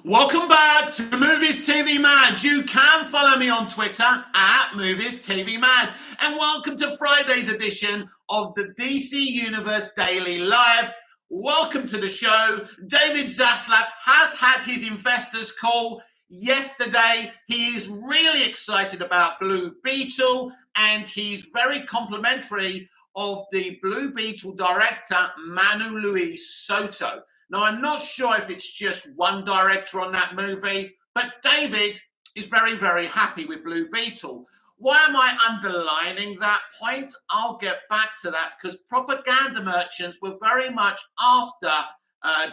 Welcome back to Movies TV Mad. You can follow me on Twitter at Movies TV Mad. And welcome to Friday's edition of the DC Universe Daily Live. Welcome to the show. David Zaslav has had his investors call yesterday. He is really excited about Blue Beetle, and he's very complimentary of the Blue Beetle director, Manu Luis Soto. Now, I'm not sure if it's just one director on that movie, but David is very, very happy with Blue Beetle. Why am I underlining that point? I'll get back to that, because propaganda merchants were very much after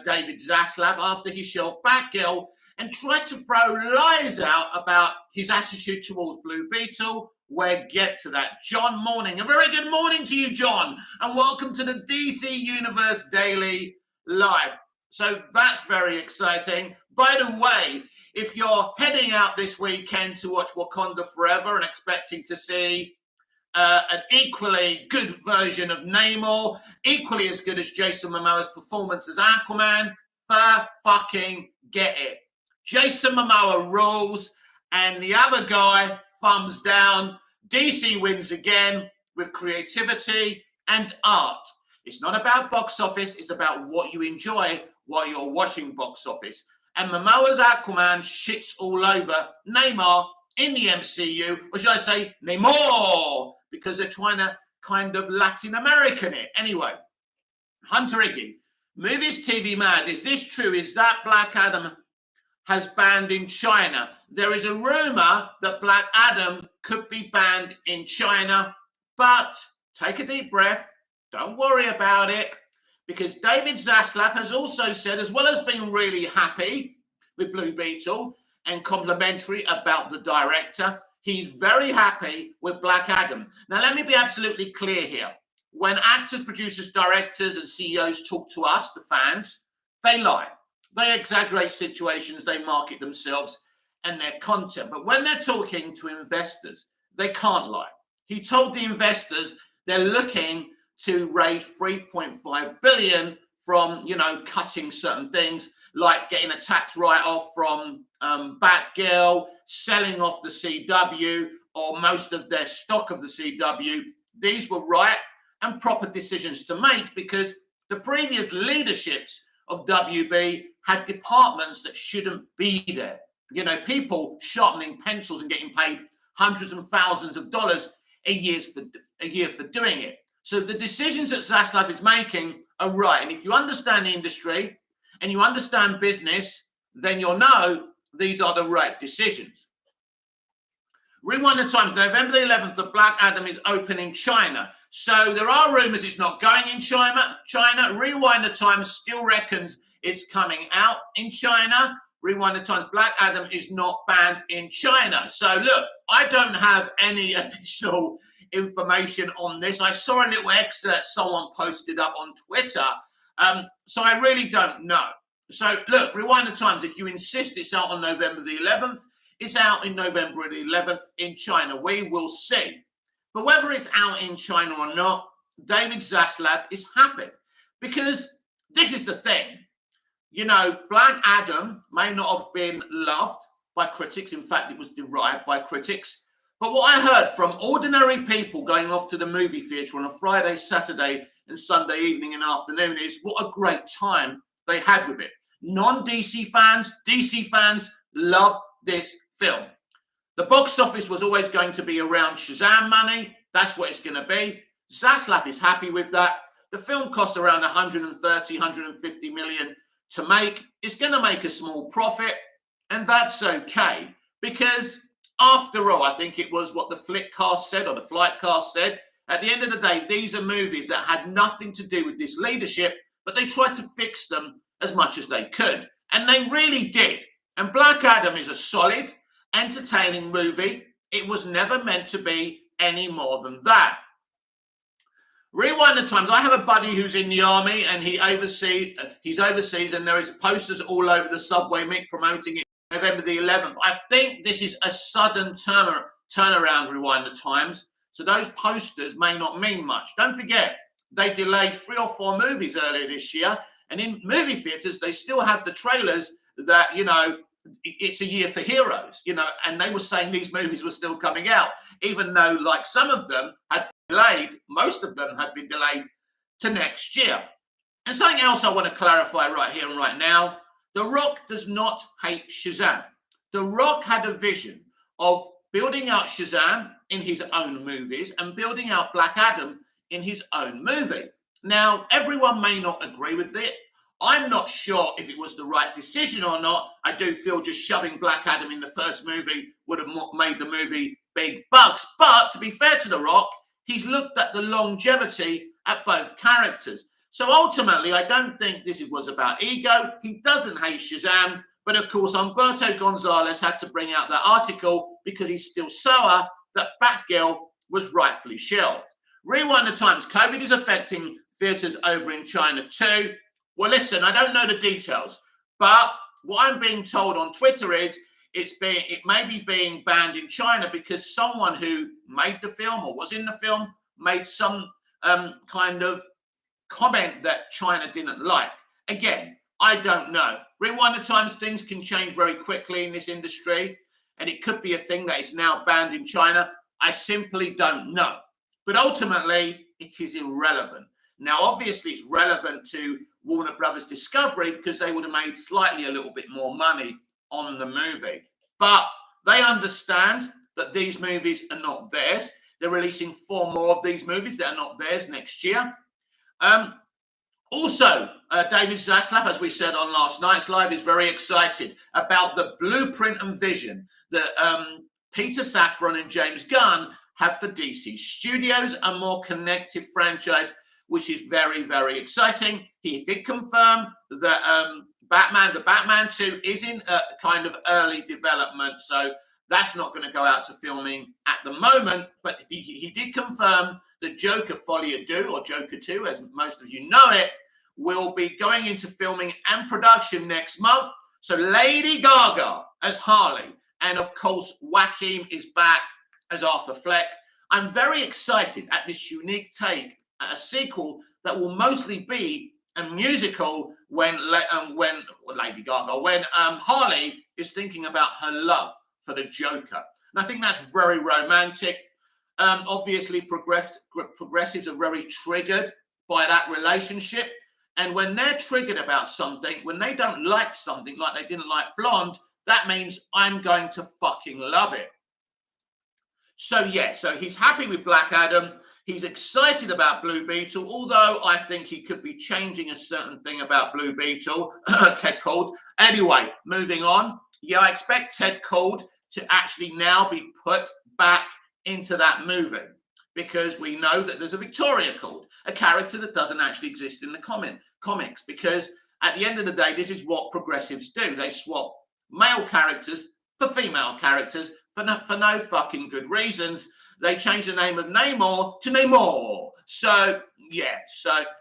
David Zaslav, after he shelved Batgirl, and tried to throw lies out about his attitude towards Blue Beetle. We'll get to that. John Morning. A very good morning to you, John, and welcome to the DC Universe Daily Live. So that's very exciting. By the way, if you're heading out this weekend to watch Wakanda Forever and expecting to see an equally good version of Namor, equally as good as Jason Momoa's performance as Aquaman, fucking get it. Jason Momoa rules, and the other guy, thumbs down. DC wins again with creativity and art. It's not about box office, it's about what you enjoy while you're watching box office. And Momoa's Aquaman shits all over Namor in the MCU, or should I say Namor, because they're trying to kind of Latin American it. Anyway, Hunter Iggy, Movies TV Mad. Is this true? Is that Black Adam has banned in China? There is a rumor that Black Adam could be banned in China, but take a deep breath. Don't worry about it, because David Zaslav has also said, as well as being really happy with Blue Beetle and complimentary about the director, he's very happy with Black Adam. Now, let me be absolutely clear here. When actors, producers, directors, and CEOs talk to us, the fans, they lie. They exaggerate situations, they market themselves and their content. But when they're talking to investors, they can't lie. He told the investors they're looking to raise $3.5 billion from, cutting certain things, like getting a tax write-off from Batgirl, selling off the CW, or most of their stock of the CW. These were right and proper decisions to make, because the previous leaderships of WB had departments that shouldn't be there. People sharpening pencils and getting paid hundreds and thousands of dollars a year for doing it. So the decisions that Zaslav is making are right. And if you understand the industry and you understand business, then you'll know these are the right decisions. Rewind the time. November the 11th, the Black Adam is open in China. So there are rumors it's not going in China. Rewind the time still reckons it's coming out in China. Rewind the times, Black Adam is not banned in China. So look, I don't have any additional information on this. I saw a little excerpt someone posted up on Twitter, so I really don't know. So look, rewind the times. If you insist it's out on November the 11th, it's out in November the 11th in China. We will see. But whether it's out in China or not, David Zaslav is happy, because this is the thing. Black Adam may not have been loved by critics. In fact, it was derided by critics. But what I heard from ordinary people going off to the movie theatre on a Friday, Saturday, and Sunday evening and afternoon is what a great time they had with it. Non-DC fans, DC fans loved this film. The box office was always going to be around Shazam money. That's what it's going to be. Zaslav is happy with that. The film cost around 130, 150 million to make. It's going to make a small profit, and that's okay, because after all, I think it was what the Flickcast said, or the Flightcast said, at the end of the day, these are movies that had nothing to do with this leadership, but they tried to fix them as much as they could. And they really did. And Black Adam is a solid, entertaining movie. It was never meant to be any more than that. Rewind the times. I have a buddy who's in the army, and he's overseas, and there is posters all over the subway, Mick, promoting it. November the 11th. I think this is a sudden turnaround, rewind the times. So those posters may not mean much. Don't forget, they delayed 3 or 4 movies earlier this year. And in movie theatres, they still had the trailers that, it's a year for heroes, and they were saying these movies were still coming out, even though, like, some of them had been delayed, most of them had been delayed to next year. And something else I want to clarify right here and right now: The Rock does not hate Shazam. The Rock had a vision of building out Shazam in his own movies and building out Black Adam in his own movie. Now, everyone may not agree with it. I'm not sure if it was the right decision or not. I do feel just shoving Black Adam in the first movie would have made the movie big bucks. But to be fair to The Rock, he's looked at the longevity at both characters. So ultimately, I don't think this was about ego. He doesn't hate Shazam. But of course, Humberto Gonzalez had to bring out that article because he's still sour that Batgirl was rightfully shelved. Rewind the times. COVID is affecting theatres over in China too. Well, listen, I don't know the details, but what I'm being told on Twitter is it may be being banned in China because someone who made the film or was in the film made some kind of comment that China didn't like. Again, I don't know. Rewind the times, things can change very quickly in this industry, and it could be a thing that is now banned in China. I simply don't know. But ultimately, it is irrelevant. Now, obviously, it's relevant to Warner Brothers Discovery because they would have made slightly a little bit more money on the movie. But they understand that these movies are not theirs. They're releasing 4 more of these movies that are not theirs next year. Also, David Zaslav, as we said on last night's live, is very excited about the blueprint and vision that Peter Safran and James Gunn have for DC Studios, a more connected franchise, which is very, very exciting. He did confirm that the Batman 2 is in a kind of early development, so that's not going to go out to filming at the moment, but he did confirm that Joker Folie à Deux, or Joker 2, as most of you know it, will be going into filming and production next month. So Lady Gaga as Harley, and of course Joaquin is back as Arthur Fleck. I'm very excited at this unique take at a sequel that will mostly be a musical when Harley is thinking about her love for the Joker. And I think that's very romantic. Obviously, progressives are very triggered by that relationship. And when they're triggered about something, when they don't like something, like they didn't like Blonde, that means I'm going to fucking love it. So yeah, so he's happy with Black Adam. He's excited about Blue Beetle, although I think he could be changing a certain thing about Blue Beetle, Ted Kord. Anyway, moving on. Yeah, I expect Ted Kord to actually now be put back into that movie because we know that there's a Victoria Kord, a character that doesn't actually exist in the comics, because at the end of the day, this is what progressives do. They swap male characters for female characters for no fucking good reasons. They changed the name of Namor to Namor. So, yeah,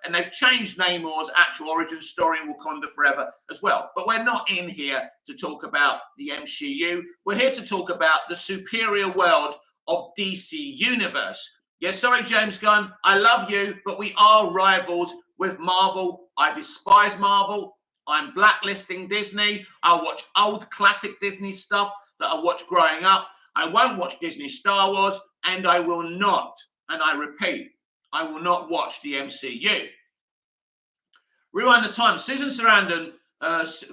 and they've changed Namor's actual origin story in Wakanda Forever as well. But we're not in here to talk about the MCU. We're here to talk about the superior world of DC Universe. Yes, sorry, James Gunn, I love you, but we are rivals with Marvel. I despise Marvel. I'm blacklisting Disney. I'll watch old classic Disney stuff that I watched growing up. I won't watch Disney Star Wars, and I will not, and I repeat, I will not watch the MCU. Rewind the time. Susan Sarandon,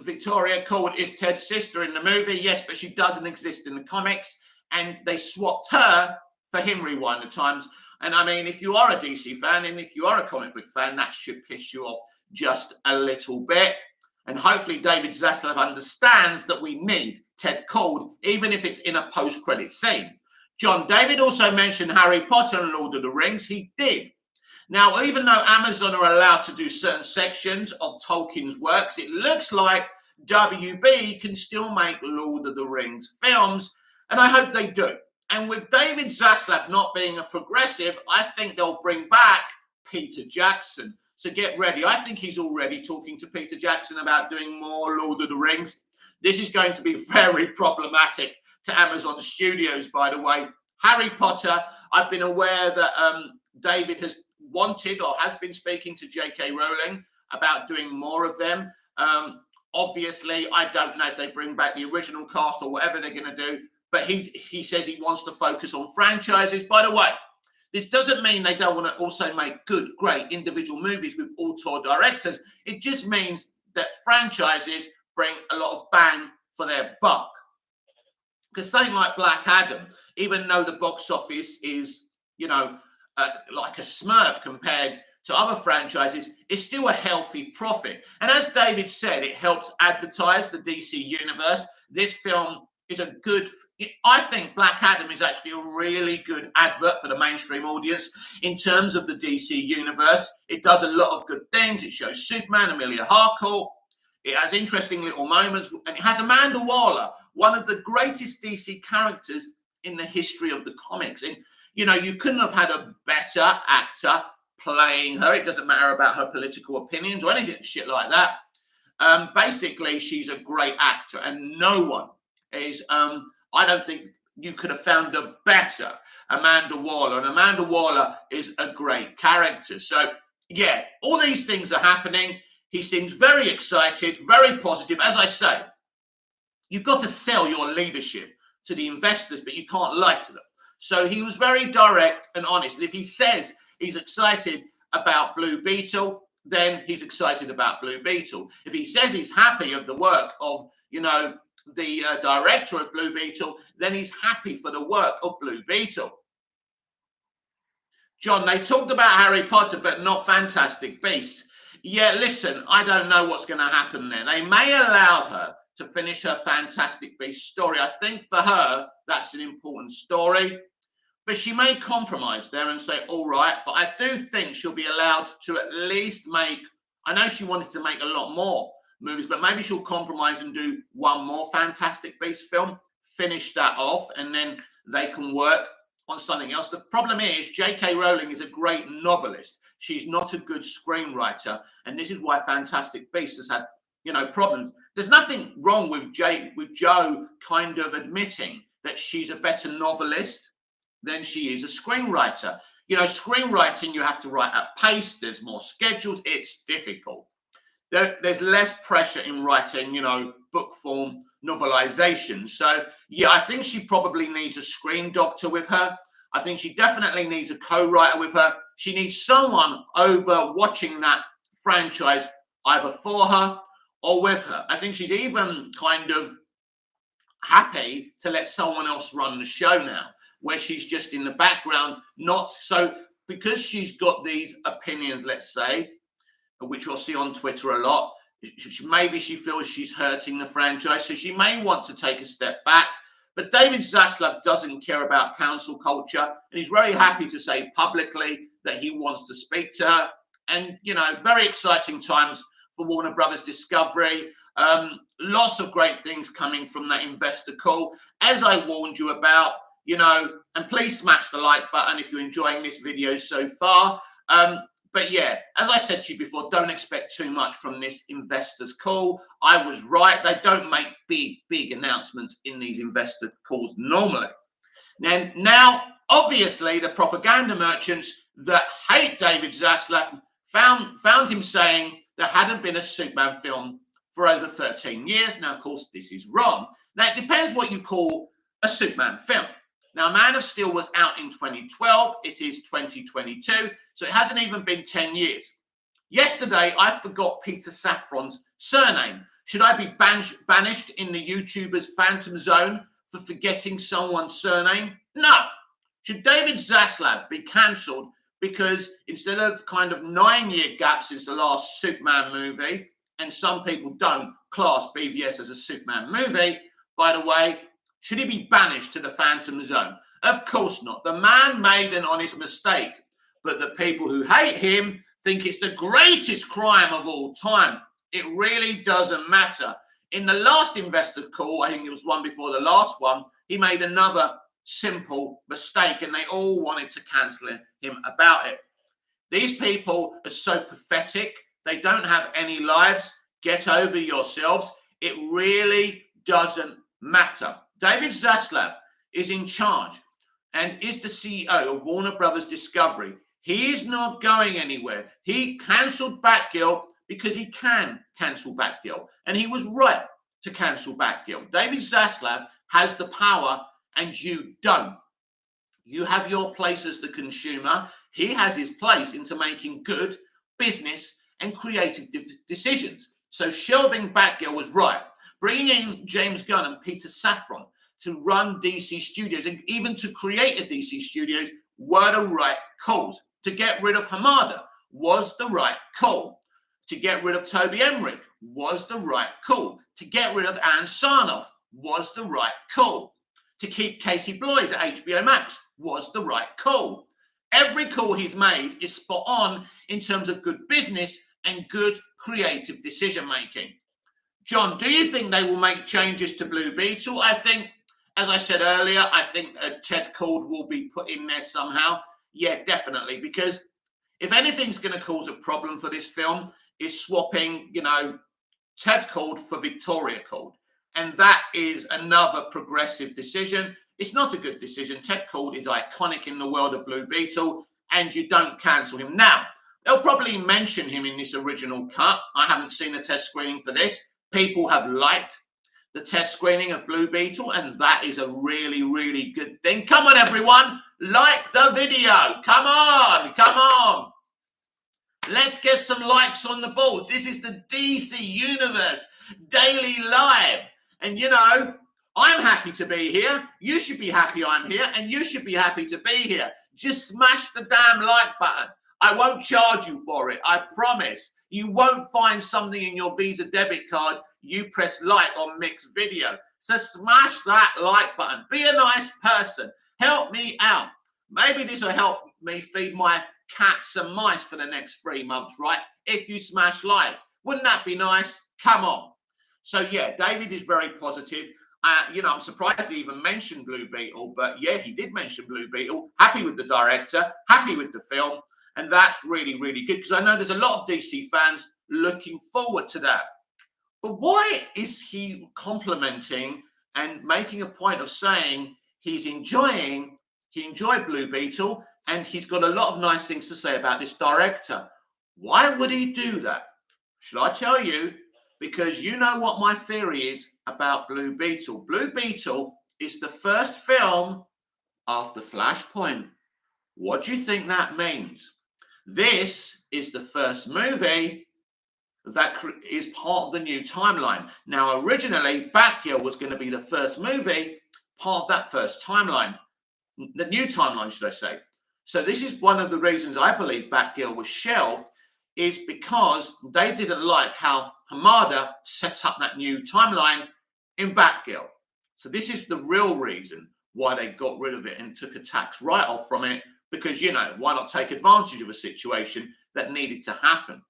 Victoria Kord, is Ted's sister in the movie. Yes, but she doesn't exist in the comics, and they swapped her for him. Rewind the times. And I mean, if you are a DC fan and if you are a comic book fan, that should piss you off just a little bit. And hopefully David Zaslav understands that we need Ted Kord, even if it's in a post-credit scene. John David also mentioned Harry Potter and Lord of the Rings. He did. Now, even though Amazon are allowed to do certain sections of Tolkien's works, it looks like WB can still make Lord of the Rings films, and I hope they do. And with David Zaslav not being a progressive, I think they'll bring back Peter Jackson. So get ready. I think he's already talking to Peter Jackson about doing more Lord of the Rings. This is going to be very problematic to Amazon Studios, by the way. Harry Potter, I've been aware that David has wanted or has been speaking to J.K. Rowling about doing more of them. Obviously, I don't know if they bring back the original cast or whatever they're going to do, but he says he wants to focus on franchises. By the way, this doesn't mean they don't want to also make good, great individual movies with auteur directors. It just means that franchises bring a lot of bang for their buck. Because something like Black Adam, even though the box office is, like a smurf compared to other franchises, is still a healthy profit. And as David said, it helps advertise the DC universe. This film is a good, I think Black Adam is actually a really good advert for the mainstream audience in terms of the DC universe. It does a lot of good things. It shows Superman, Amelia Harcourt. It has interesting little moments, and it has Amanda Waller, one of the greatest DC characters in the history of the comics. And, you couldn't have had a better actor playing her. It doesn't matter about her political opinions or anything shit like that. Basically, she's a great actor, and no one is, I don't think you could have found a better Amanda Waller. And Amanda Waller is a great character. So, yeah, all these things are happening. He seems very excited, very positive. As I say, you've got to sell your leadership to the investors, but you can't lie to them. So he was very direct and honest. And if he says he's excited about Blue Beetle, then he's excited about Blue Beetle. If he says he's happy of the work of, the director of Blue Beetle, then he's happy for the work of Blue Beetle. John, they talked about Harry Potter, but not Fantastic Beasts. Yeah, listen, I don't know what's going to happen there. They may allow her to finish her Fantastic Beasts story. I think for her, that's an important story. But she may compromise there and say, all right, but I do think she'll be allowed to at least make, I know she wanted to make a lot more movies, but maybe she'll compromise and do one more Fantastic Beasts film, finish that off, and then they can work on something else. The problem is J.K. Rowling is a great novelist. She's not a good screenwriter, and this is why Fantastic Beasts has had, problems. There's nothing wrong with Jo kind of admitting that she's a better novelist than she is a screenwriter. Screenwriting, you have to write at pace. There's more schedules. It's difficult. There's less pressure in writing, book form novelization. So, yeah, I think she probably needs a screen doctor with her. I think she definitely needs a co-writer with her. She needs someone over watching that franchise either for her or with her. I think she's even kind of happy to let someone else run the show now, where she's just in the background, not so, because she's got these opinions, let's say, which you'll see on Twitter a lot. Maybe she feels she's hurting the franchise, so she may want to take a step back. But David Zaslav doesn't care about cancel culture, and he's very happy to say publicly that he wants to speak to her. And, very exciting times for Warner Brothers Discovery. Lots of great things coming from that investor call. As I warned you about, and please smash the like button if you're enjoying this video so far. But yeah, as I said to you before, don't expect too much from this investors call. I was right. They don't make big announcements in these investor calls normally. Now, obviously, the propaganda merchants that hate David Zaslav found him saying there hadn't been a Superman film for over 13 years. Now, of course, this is wrong. Now, it depends what you call a Superman film. Now, Man of Steel was out in 2012. It is 2022, so it hasn't even been 10 years. Yesterday, I forgot Peter Safran's surname. Should I be banished in the YouTuber's Phantom Zone for forgetting someone's surname? No. Should David Zaslav be cancelled because instead of kind of 9-year gap since the last Superman movie, and some people don't class BVS as a Superman movie, by the way, should he be banished to the Phantom Zone? Of course not. The man made an honest mistake, but the people who hate him think it's the greatest crime of all time. It really doesn't matter. In the last investor call, I think it was one before the last one, he made another simple mistake, and they all wanted to cancel him about it. These people are so pathetic. They don't have any lives. Get over yourselves. It really doesn't matter. David Zaslav is in charge and is the CEO of Warner Brothers Discovery. He is not going anywhere. He cancelled Batgirl because he can cancel Batgirl. And he was right to cancel Batgirl. David Zaslav has the power and you don't. You have your place as the consumer. He has his place into making good business and creative decisions. So shelving Batgirl was right. Bringing in James Gunn and Peter Safran to run DC Studios and even to create a DC Studios were the right calls. To get rid of Hamada was the right call. To get rid of Toby Emmerich was the right call. To get rid of Aaron Sarnoff was the right call. To keep Casey Bloys at HBO Max was the right call. Every call he's made is spot on in terms of good business and good creative decision making. John, do you think they will make changes to Blue Beetle? I think, as I said earlier, I think Ted Kord will be put in there somehow. Yeah, definitely. Because if anything's going to cause a problem for this film is swapping, Ted Kord for Victoria Kord. And that is another progressive decision. It's not a good decision. Ted Kord is iconic in the world of Blue Beetle, and you don't cancel him. Now, they'll probably mention him in this original cut. I haven't seen a test screening for this. People have liked the test screening of Blue Beetle, and that is a really, really good thing. Come on, everyone. Like the video. Come on. Come on. Let's get some likes on the board. This is the DC Universe Daily Live. And, I'm happy to be here. You should be happy I'm here, and you should be happy to be here. Just smash the damn like button. I won't charge you for it. I promise. You won't find something in your Visa debit card. You press like on Mixed Video. So smash that like button. Be a nice person. Help me out. Maybe this will help me feed my cats and mice for the next 3 months, right? If you smash like. Wouldn't that be nice? Come on. So, yeah, David is very positive. I'm surprised he even mentioned Blue Beetle, but yeah, he did mention Blue Beetle. Happy with the director, happy with the film, and that's really, really good because I know there's a lot of DC fans looking forward to that. But why is he complimenting and making a point of saying he enjoyed Blue Beetle and he's got a lot of nice things to say about this director? Why would he do that? Should I tell you? Because you know what my theory is about Blue Beetle. Blue Beetle is the first film after Flashpoint. What do you think that means? This is the first movie that is part of the new timeline. Now, originally, Batgirl was going to be the first movie, part of that first timeline. The new timeline, should I say. So this is one of the reasons I believe Batgirl was shelved, is because they didn't like how Hamada set up that new timeline in Batgirl. So this is the real reason why they got rid of it and took a tax write-off from it, because, why not take advantage of a situation that needed to happen?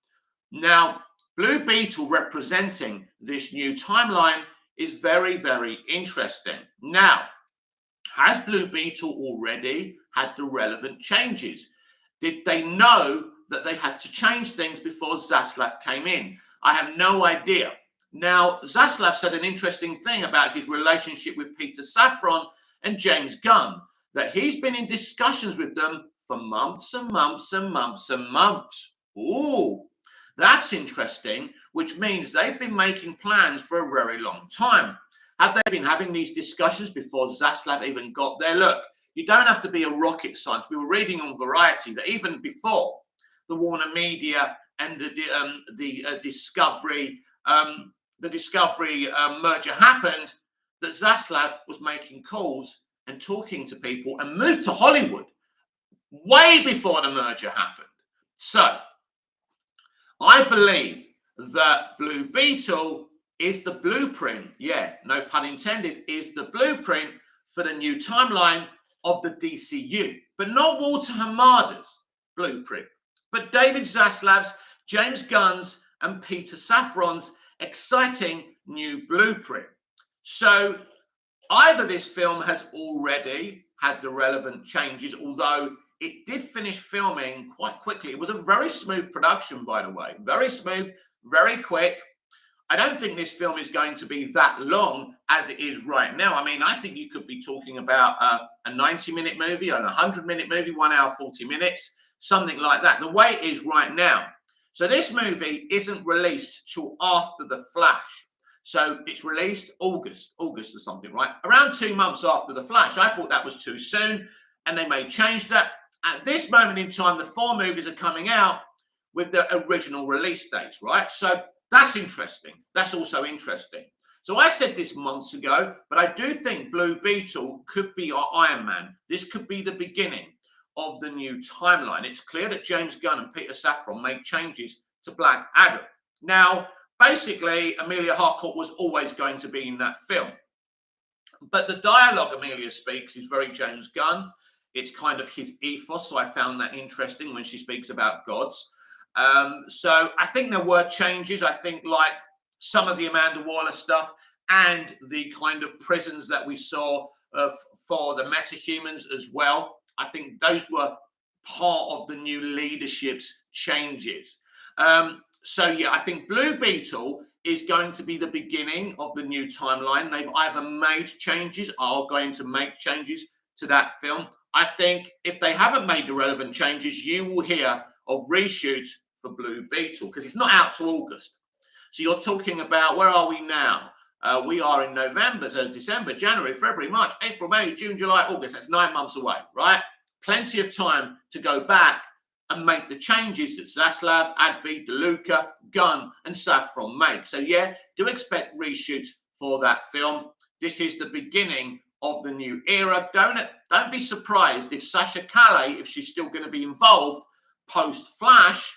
Now, Blue Beetle representing this new timeline is very, very interesting. Now, has Blue Beetle already had the relevant changes? Did they know that they had to change things before Zaslav came in? I have no idea. Now, Zaslav said an interesting thing about his relationship with Peter Safran and James Gunn, that he's been in discussions with them for months and months and months and months. Ooh, that's interesting, which means they've been making plans for a very long time. Have they been having these discussions before Zaslav even got there? Look, you don't have to be a rocket scientist. We were reading on Variety that even before the Warner Media and the Discovery merger happened, that Zaslav was making calls and talking to people and moved to Hollywood way before the merger happened. So I believe that Blue Beetle is the blueprint, yeah, no pun intended, is the blueprint for the new timeline of the DCU, but not Walter Hamada's blueprint, but David Zaslav's, James Gunn's, and Peter Safran's exciting new blueprint. So either this film has already had the relevant changes, although it did finish filming quite quickly. It was a very smooth production, by the way, very smooth, very quick. I don't think this film is going to be that long as it is right now. I mean, I think you could be talking about a 90-minute movie, or a 100-minute movie, 1 hour, 40 minutes, something like that, the way it is right now. So this movie isn't released till after The Flash. So it's released August or something, right? Around 2 months after The Flash. I thought that was too soon, and they may change that. At this moment in time, the 4 movies are coming out with the original release dates, right? So that's interesting. That's also interesting. So I said this months ago, but I do think Blue Beetle could be our Iron Man. This could be the beginning of the new timeline. It's clear that James Gunn and Peter Safran made changes to Black Adam. Now, basically, Amelia Harcourt was always going to be in that film. But the dialogue Amelia speaks is very James Gunn. It's kind of his ethos, so I found that interesting when she speaks about gods. So I think there were changes. I think like some of the Amanda Waller stuff and the kind of prisons that we saw for the metahumans as well. I think those were part of the new leadership's changes. So yeah, I think Blue Beetle is going to be the beginning of the new timeline. They've either made changes or are going to make changes to that film. I think if they haven't made the relevant changes, you will hear of reshoots for Blue Beetle because it's not out till August. So you're talking about, where are we now? We are in November, so December, January, February, March, April, May, June, July, August. That's 9 months away, right? Plenty of time to go back and make the changes that Saslav, Adby, DeLuca, Gunn, and Safran make. So yeah, do expect reshoots for that film. This is the beginning of the new era. Don't be surprised if Sasha Calle, if she's still going to be involved post-Flash,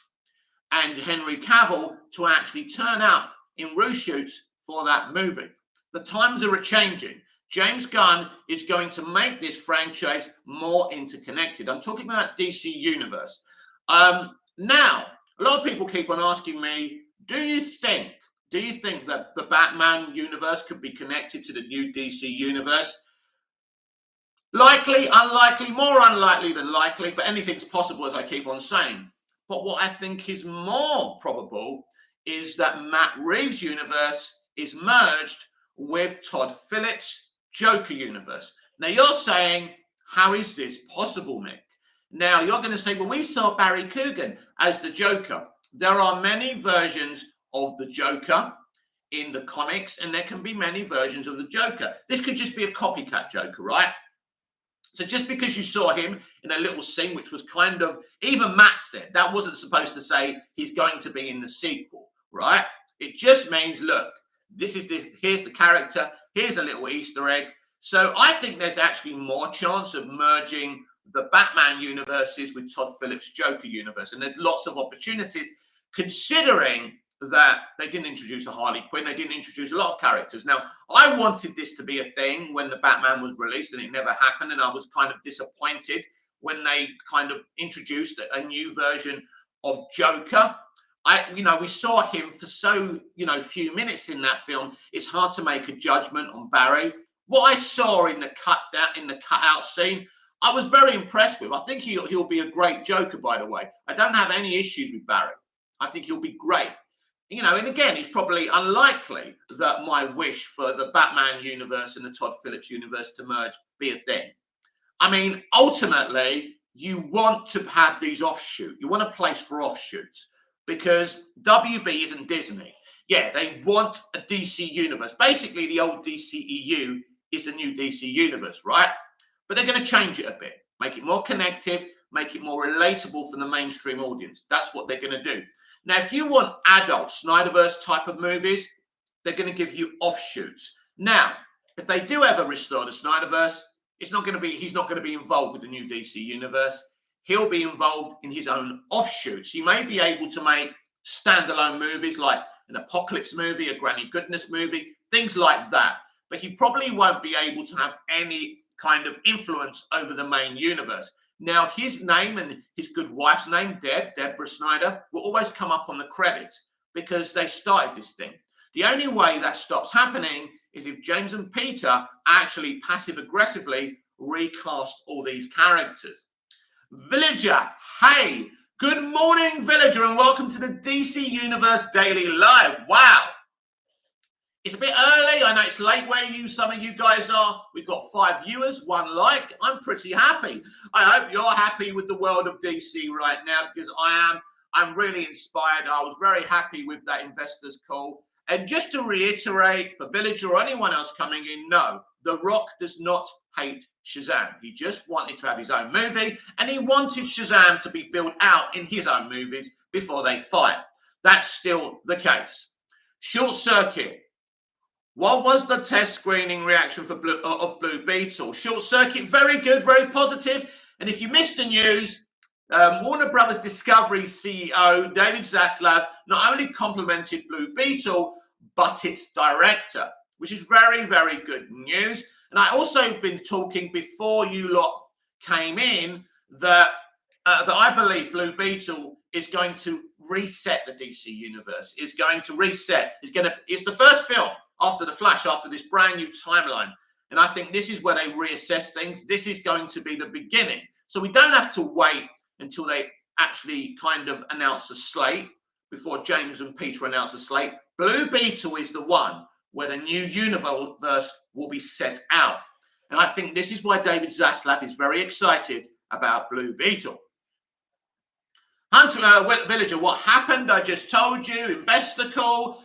and Henry Cavill to actually turn up in reshoots for that movie. The times are changing. James Gunn is going to make this franchise more interconnected. I'm talking about DC Universe. Now, a lot of people keep on asking me, do you think that the Batman universe could be connected to the new DC Universe? Likely, unlikely, more unlikely than likely, but anything's possible, as I keep on saying. But what I think is more probable is that Matt Reeves' universe is merged with Todd Phillips' Joker universe. Now, you're saying, how is this possible, Mick? Now, you're going to say, well, we saw Barry Keoghan as the Joker. There are many versions of the Joker in the comics, and there can be many versions of the Joker. This could just be a copycat Joker, right? So just because you saw him in a little scene, which was kind of, even Matt said, that wasn't supposed to say he's going to be in the sequel, right? It just means, look, here's the character, here's a little Easter egg. So I think there's actually more chance of merging the Batman universes with Todd Phillips' Joker universe. And there's lots of opportunities, considering that they didn't introduce a Harley Quinn. They didn't introduce a lot of characters. Now, I wanted this to be a thing when the Batman was released, and it never happened. And I was kind of disappointed when they kind of introduced a new version of Joker. We saw him for few minutes in that film. It's hard to make a judgment on Barry. What I saw in the cutout scene, I was very impressed with. I think he'll be a great Joker, by the way. I don't have any issues with Barry. I think he'll be great. And again, it's probably unlikely that my wish for the Batman universe and the Todd Phillips universe to merge be a thing. I mean, ultimately, you want to have these offshoots. You want a place for offshoots because WB isn't Disney. Yeah, they want a DC universe. Basically, the old DCEU is the new DC universe, right? But they're going to change it a bit, make it more connective, make it more relatable for the mainstream audience. That's what they're going to do. Now, if you want adult Snyderverse type of movies, they're going to give you offshoots. Now, if they do ever restore the Snyderverse, he's not going to be involved with the new DC universe. He'll be involved in his own offshoots. He may be able to make standalone movies like an Apocalypse movie, a Granny Goodness movie, things like that. But he probably won't be able to have any kind of influence over the main universe. Now, his name and his good wife's name, Deborah Snyder, will always come up on the credits because they started this thing. The only way that stops happening is if James and Peter actually passive-aggressively recast all these characters. Villager, hey, good morning, Villager, and welcome to the DC Universe Daily Live. Wow. It's a bit early. I know it's late where some of you guys are. We've got 5 viewers, 1 like. I'm pretty happy. I hope you're happy with the world of DC right now because I am. I'm really inspired. I was very happy with that investors call. And just to reiterate for Villager or anyone else coming in, no, The Rock does not hate Shazam. He just wanted to have his own movie, and he wanted Shazam to be built out in his own movies before they fight. That's still the case. Short Circuit. What was the test screening reaction for Blue Beetle? Short Circuit, very good, very positive. And if you missed the news, Warner Brothers Discovery CEO David Zaslav not only complimented Blue Beetle, but its director, which is very, very good news. And I also been talking before you lot came in that I believe Blue Beetle is going to reset the DC universe. Is going to reset. It's the first film after the Flash, after this brand new timeline. And I think this is where they reassess things. This is going to be the beginning. So we don't have to wait until they actually kind of announce a slate before James and Peter announce a slate. Blue Beetle is the one where the new universe will be set out. And I think this is why David Zaslav is very excited about Blue Beetle. Hunter Villager, what happened? I just told you. Investor call.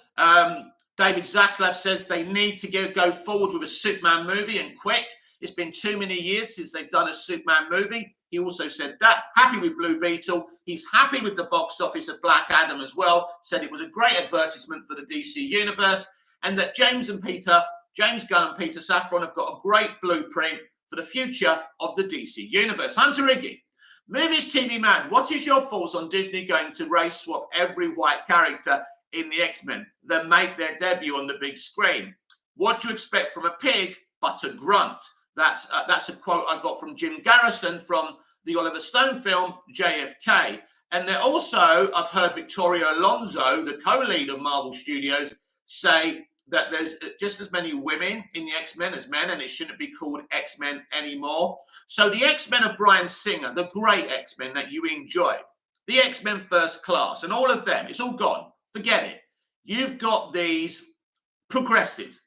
David Zaslav says they need to go forward with a Superman movie and quick. It's been too many years since they've done a Superman movie. He also said that. Happy with Blue Beetle. He's happy with the box office of Black Adam as well. Said it was a great advertisement for the DC universe. And that James Gunn and Peter Safran have got a great blueprint for the future of the DC universe. Hunter Iggy, Movies TV Man, what is your thoughts on Disney going to race swap every white character in the X-Men, then make their debut on the big screen? What do you expect from a pig but a grunt? That's a quote I got from Jim Garrison from the Oliver Stone film JFK. And then also, I've heard Victoria Alonso, the co-lead of Marvel Studios, say that there's just as many women in the X-Men as men, and it shouldn't be called X-Men anymore. So the X-Men of Bryan Singer, the great X-Men that you enjoyed, the X-Men First Class, and all of them, it's all gone. Forget it. You've got these progressives,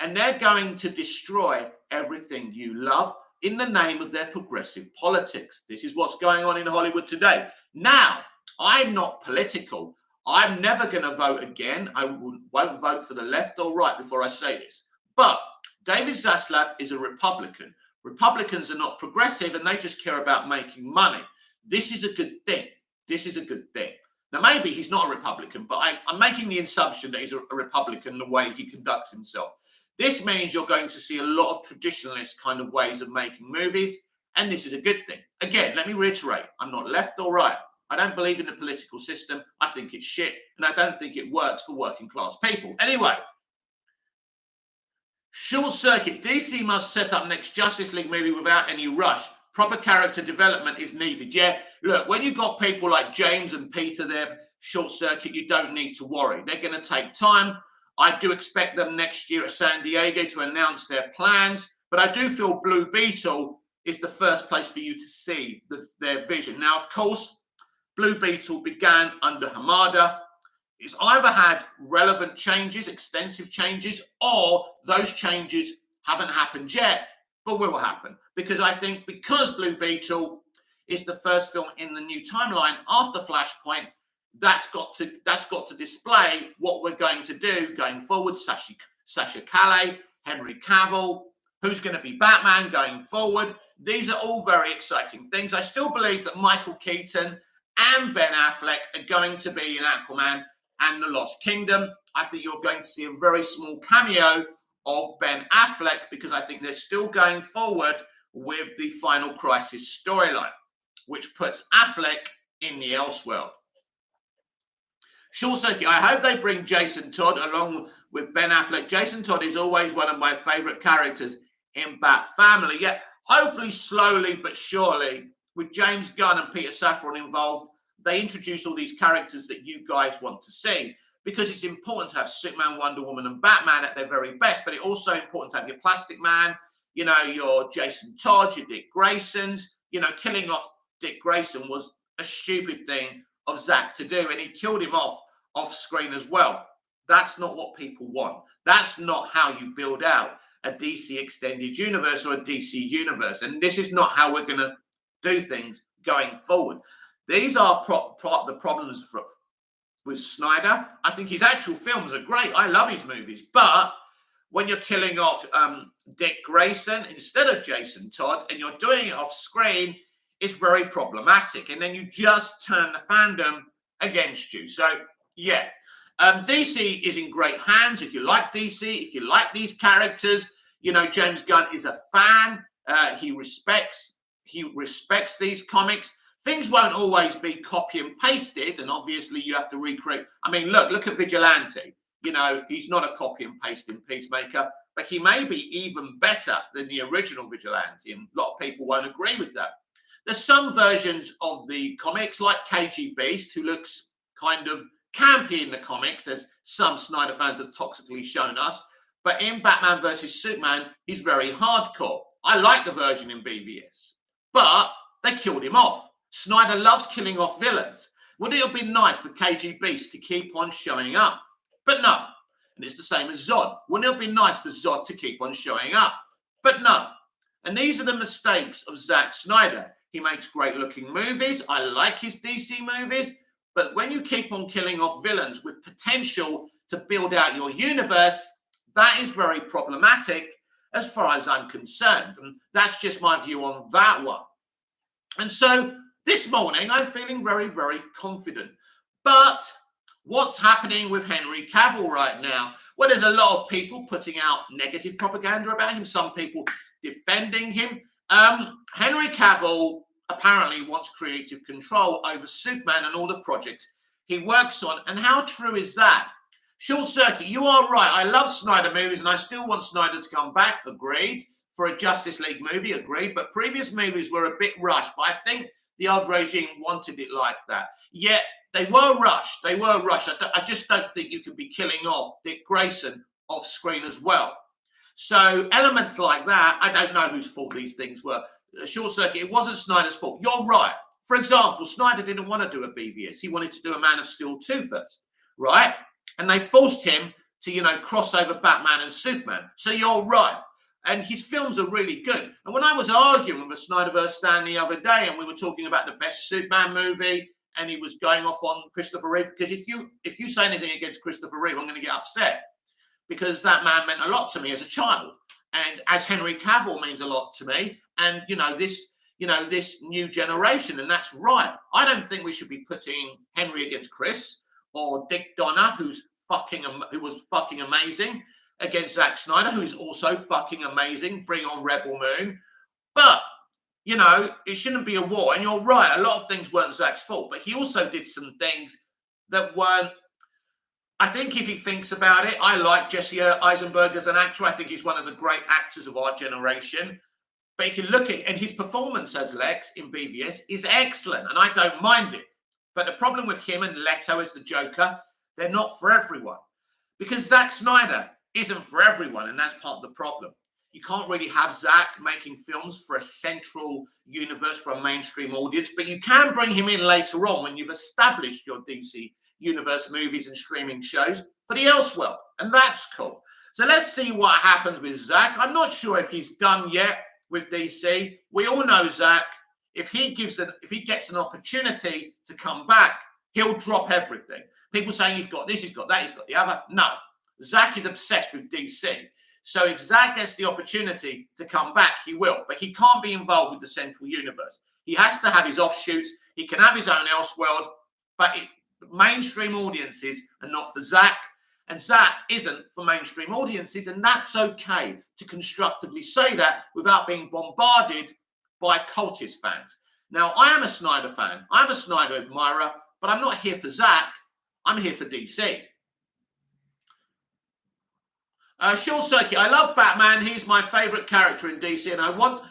and they're going to destroy everything you love in the name of their progressive politics. This is what's going on in Hollywood today. Now, I'm not political. I'm never going to vote again. I won't vote for the left or right before I say this. But David Zaslav is a Republican. Republicans are not progressive, and they just care about making money. This is a good thing. This is a good thing. Now, maybe he's not a Republican, but I'm making the assumption that he's a Republican the way he conducts himself. This means you're going to see a lot of traditionalist kind of ways of making movies, and this is a good thing. Again, let me reiterate, I'm not left or right. I don't believe in the political system. I think it's shit, and I don't think it works for working class people. Anyway, Short Circuit. DC must set up next Justice League movie without any rush. Proper character development is needed. Yeah, look, when you've got people like James and Peter there, Short Circuit, you don't need to worry. They're going to take time. I do expect them next year at San Diego to announce their plans, but I do feel Blue Beetle is the first place for you to see their vision. Now, of course, Blue Beetle began under Hamada. It's either had relevant changes, extensive changes, or those changes haven't happened yet, but will happen. Because I think because Blue Beetle is the first film in the new timeline after Flashpoint, that's got to display what we're going to do going forward. Sasha Calle, Henry Cavill, who's going to be Batman going forward. These are all very exciting things. I still believe that Michael Keaton and Ben Affleck are going to be in Aquaman and the Lost Kingdom. I think you're going to see a very small cameo of Ben Affleck because I think they're still going forward with the Final Crisis storyline, which puts Affleck in the Elseworld. Short Circuit. I hope they bring Jason Todd along with Ben Affleck. Jason Todd is always one of my favorite characters in Bat Family. Yeah, hopefully slowly but surely, with James Gunn and Peter Safran involved, they introduce all these characters that you guys want to see, because it's important to have Superman, Wonder Woman, and Batman at their very best, but it's also important to have your Plastic Man, you know, your Jason Todd, your Dick Graysons. You know, killing off Dick Grayson was a stupid thing of Zack to do, and he killed him off screen as well. That's not what people want. That's not how you build out a DC extended universe or a DC universe, and this is not how we're going to do things going forward. These are part of the problems with Snyder. I think his actual films are great. I love his movies. But when you're killing off Dick Grayson instead of Jason Todd and you're doing it off screen, it's very problematic. And then you just turn the fandom against you. So, yeah. DC is in great hands. If you like DC, if you like these characters, you know, James Gunn is a fan. He respects these comics. Things won't always be copy and pasted, and obviously you have to recreate. I mean, look at Vigilante. You know, he's not a copy and paste in Peacemaker, but he may be even better than the original Vigilante, and a lot of people won't agree with that. There's some versions of the comics, like KG Beast, who looks kind of campy in the comics, as some Snyder fans have toxically shown us. But in Batman versus Superman, he's very hardcore. I like the version in BVS, but they killed him off. Snyder loves killing off villains. Would it have been nice for KG Beast to keep on showing up? But no. And it's the same as Zod. Wouldn't it have been nice for Zod to keep on showing up? But no. And these are the mistakes of Zack Snyder. He makes great looking movies. I like his DC movies. But when you keep on killing off villains with potential to build out your universe, that is very problematic as far as I'm concerned. And that's just my view on that one. And so this morning, I'm feeling very, very confident. But what's happening with Henry Cavill right now? Well, there's a lot of people putting out negative propaganda about him, some people defending him. Henry Cavill apparently wants creative control over Superman and all the projects he works on. And how true is that? Short Circuit, you are right. I love Snyder movies and I still want Snyder to come back. Agreed. For a Justice League movie, agreed. But previous movies were a bit rushed. But I think the old regime wanted it like that. Yet they were rushed. They were rushed. I just don't think you can be killing off Dick Grayson off screen as well. So elements like that, I don't know whose fault these things were. Short Circuit, it wasn't Snyder's fault. You're right. For example, Snyder didn't want to do a BVS. He wanted to do a Man of Steel 2 first, right? And they forced him to, you know, cross over Batman and Superman. So you're right. And his films are really good. And when I was arguing with a Snyderverse stan the other day, and we were talking about the best Superman movie, and he was going off on Christopher Reeve, because if you say anything against Christopher Reeve, I'm going to get upset, because that man meant a lot to me as a child, and as Henry Cavill means a lot to me, and this new generation, and that's right. I don't think we should be putting Henry against Chris or Dick Donner, who was fucking amazing, against Zack Snyder, who is also fucking amazing. Bring on Rebel Moon. But, you know, it shouldn't be a war. And you're right, a lot of things weren't Zack's fault, but he also did some things that weren't. I think if he thinks about it, I like Jesse Eisenberg as an actor. I think he's one of the great actors of our generation. But if you look at, and his performance as Lex in BVS is excellent, and I don't mind it. But the problem with him and Leto as the Joker, they're not for everyone. Because Zack Snyder isn't for everyone, and that's part of the problem. You can't really have Zack making films for a central universe for a mainstream audience, but you can bring him in later on when you've established your DC universe movies and streaming shows for the Elseworld, and that's cool. So let's see what happens with Zack. I'm not sure if he's done yet with DC. We all know Zack. If he gets an opportunity to come back, he'll drop everything. People saying he's got this, he's got that, he's got the other. No. Zack is obsessed with DC. So if Zack gets the opportunity to come back, he will. But he can't be involved with the central universe. He has to have his offshoots. He can have his own Elseworld. But mainstream audiences are not for Zack. And Zack isn't for mainstream audiences. And that's okay to constructively say that without being bombarded by cultist fans. Now, I am a Snyder fan. I'm a Snyder admirer. But I'm not here for Zack. I'm here for DC. Short Circuit, I love Batman. He's my favorite character in DC, and I want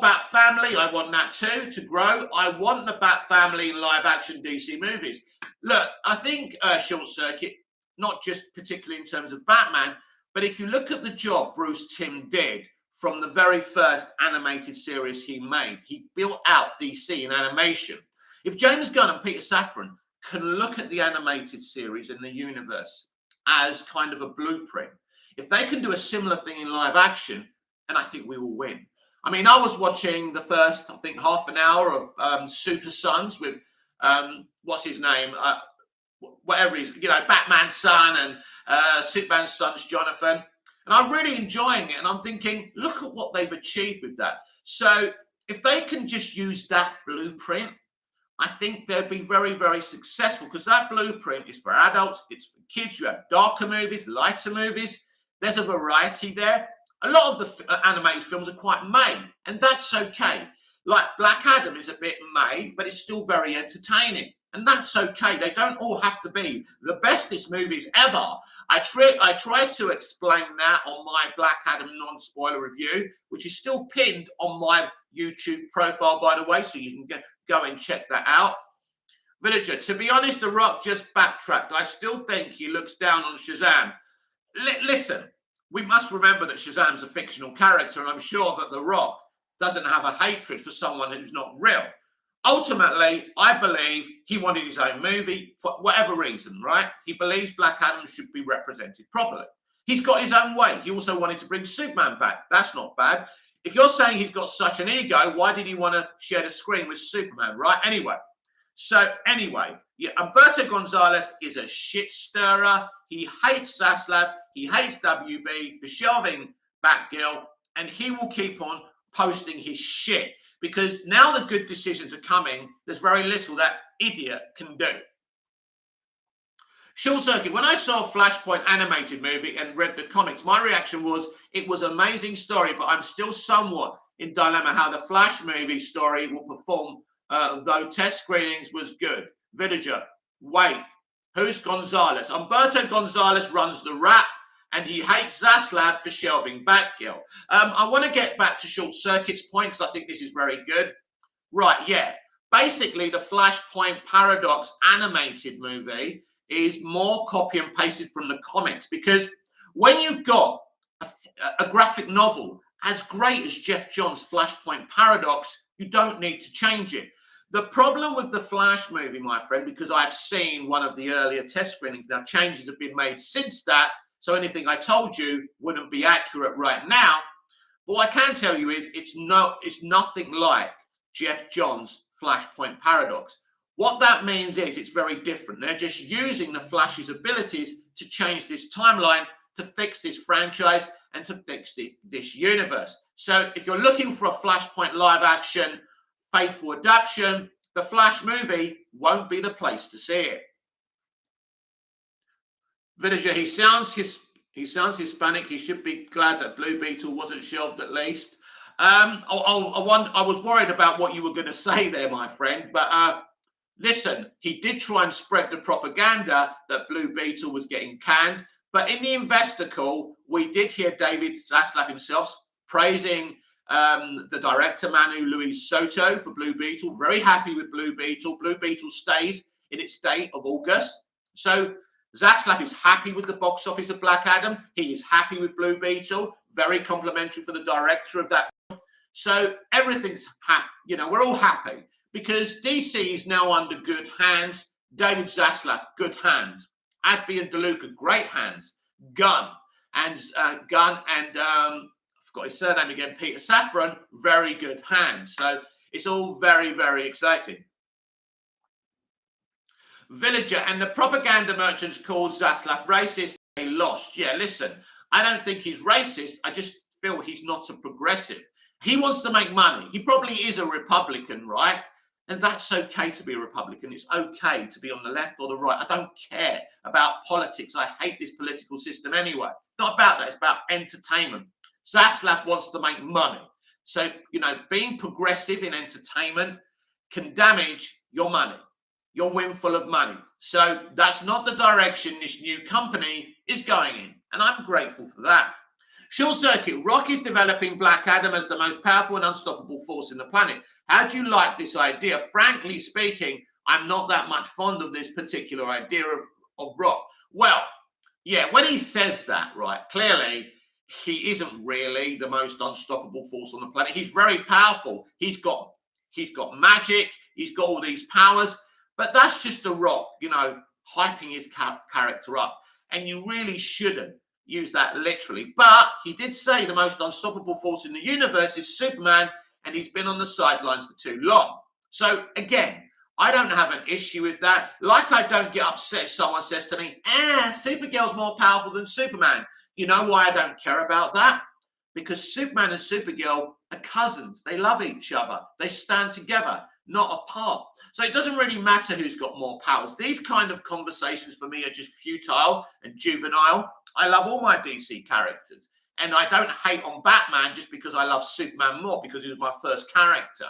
Bat Family. I want that too to grow. I want the Bat Family in live action DC movies. Look, I think Short Circuit, not just particularly in terms of Batman, but if you look at the job Bruce Timm did from the very first animated series he made, he built out DC in animation. If James Gunn and Peter Safran can look at the animated series in the universe as kind of a blueprint, if they can do a similar thing in live action, and I think we will win. I mean, I was watching the first, I think, half an hour of Super Sons with what's his name? Whatever he's, Batman's son and Superman's son's Jonathan. And I'm really enjoying it. And I'm thinking, look at what they've achieved with that. So if they can just use that blueprint, I think they'll be very, very successful, because that blueprint is for adults, it's for kids. You have darker movies, lighter movies. There's a variety there. A lot of the animated films are quite May, and that's okay. Like Black Adam is a bit May, but it's still very entertaining. And that's okay. They don't all have to be the bestest movies ever. I tried to explain that on my Black Adam non-spoiler review, which is still pinned on my YouTube profile, by the way, so you can go and check that out. Villager, to be honest, The Rock just backtracked. I still think he looks down on Shazam. Listen, we must remember that Shazam's a fictional character, and I'm sure that The Rock doesn't have a hatred for someone who's not real. Ultimately, I believe he wanted his own movie for whatever reason, right? He believes Black Adam should be represented properly. He's got his own way. He also wanted to bring Superman back. That's not bad. If you're saying he's got such an ego, why did he want to share the screen with Superman, right? Anyway, yeah, Humberto Gonzalez is a shit stirrer. He hates Saslav. He hates WB for shelving Batgirl, and he will keep on posting his shit, because now the good decisions are coming. There's very little that idiot can do. Short Circuit, when I saw Flashpoint animated movie and read the comics, my reaction was, it was an amazing story, but I'm still somewhat in dilemma how the Flash movie story will perform, though test screenings was good. Villager, wait, who's Gonzalez? Humberto Gonzalez runs the rap, and he hates Zaslav for shelving Batgirl. I want to get back to Short Circuit's point, because I think this is very good. Right, yeah. Basically, the Flashpoint Paradox animated movie is more copy and pasted from the comics, because when you've got a graphic novel as great as Jeff Johns' Flashpoint Paradox, you don't need to change it. The problem with the Flash movie, my friend, because I've seen one of the earlier test screenings, now changes have been made since that, so anything I told you wouldn't be accurate right now. But what I can tell you is it's nothing like Jeff Johns' Flashpoint Paradox. What that means is it's very different. They're just using the Flash's abilities to change this timeline, to fix this franchise, and to fix this universe. So if you're looking for a Flashpoint live action, faithful adaptation, the Flash movie won't be the place to see it. Villager, he sounds Hispanic. He should be glad that Blue Beetle wasn't shelved at least. I was worried about what you were going to say there, my friend. But listen, he did try and spread the propaganda that Blue Beetle was getting canned. But in the investor call, we did hear David Zaslav himself praising the director, Manu Luis Soto, for Blue Beetle. Very happy with Blue Beetle. Blue Beetle stays in its date of August. So Zaslav is happy with the box office of Black Adam. He is happy with Blue Beetle. Very complimentary for the director of that film. So everything's happy. We're all happy because DC is now under good hands. David Zaslav, good hands. Adby and DeLuca, great hands. Gunn and I forgot his surname again, Peter Safran, very good hands. So it's all very, very exciting. Villager, and the propaganda merchants called Zaslav racist. They lost. Yeah, listen, I don't think he's racist. I just feel he's not a progressive. He wants to make money. He probably is a Republican, right? And that's okay to be a Republican. It's okay to be on the left or the right. I don't care about politics. I hate this political system anyway. It's not about that. It's about entertainment. Zaslav wants to make money. So, being progressive in entertainment can damage your money, your windfall of money. So that's not the direction this new company is going in. And I'm grateful for that. Short Circuit, Rock is developing Black Adam as the most powerful and unstoppable force in the planet. How do you like this idea? Frankly speaking, I'm not that much fond of this particular idea of Rock. Well, yeah, when he says that, right, clearly he isn't really the most unstoppable force on the planet. He's very powerful. He's got magic. He's got all these powers. But that's just a Rock, hyping his character up. And you really shouldn't use that literally. But he did say the most unstoppable force in the universe is Superman, and he's been on the sidelines for too long. So again, I don't have an issue with that. Like I don't get upset if someone says to me, Supergirl's more powerful than Superman. You know why I don't care about that? Because Superman and Supergirl are cousins. They love each other. They stand together, not apart. So it doesn't really matter who's got more powers. These kind of conversations for me are just futile and juvenile. I love all my DC characters. And I don't hate on Batman just because I love Superman more, because he was my first character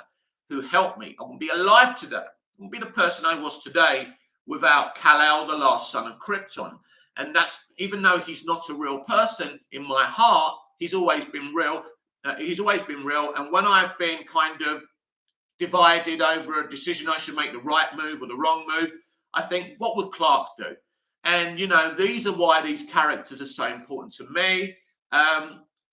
who helped me. I wouldn't be alive today. I wouldn't be the person I was today without Kal-El, the last son of Krypton. And that's, even though he's not a real person, in my heart, he's always been real. And when I've been kind of divided over a decision, I should make the right move or the wrong move, I think, what would Clark do? And, you know, these are why these characters are so important to me.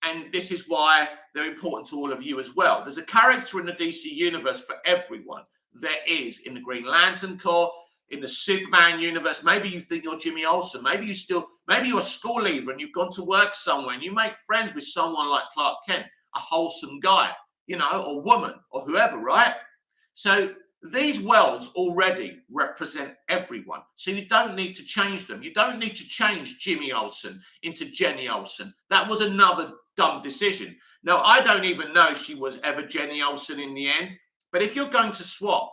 And this is why they're important to all of you as well. There's a character in the DC universe for everyone. There is in the Green Lantern Corps, in the Superman universe. Maybe you think you're Jimmy Olsen. Maybe you're a school leaver and you've gone to work somewhere and you make friends with someone like Clark Kent, a wholesome guy, you know, or woman or whoever, right? So these worlds already represent everyone. So you don't need to change them. You don't need to change Jimmy Olsen into Jenny Olsen. That was another dumb decision. Now, I don't even know if she was ever Jenny Olsen in the end. But if you're going to swap,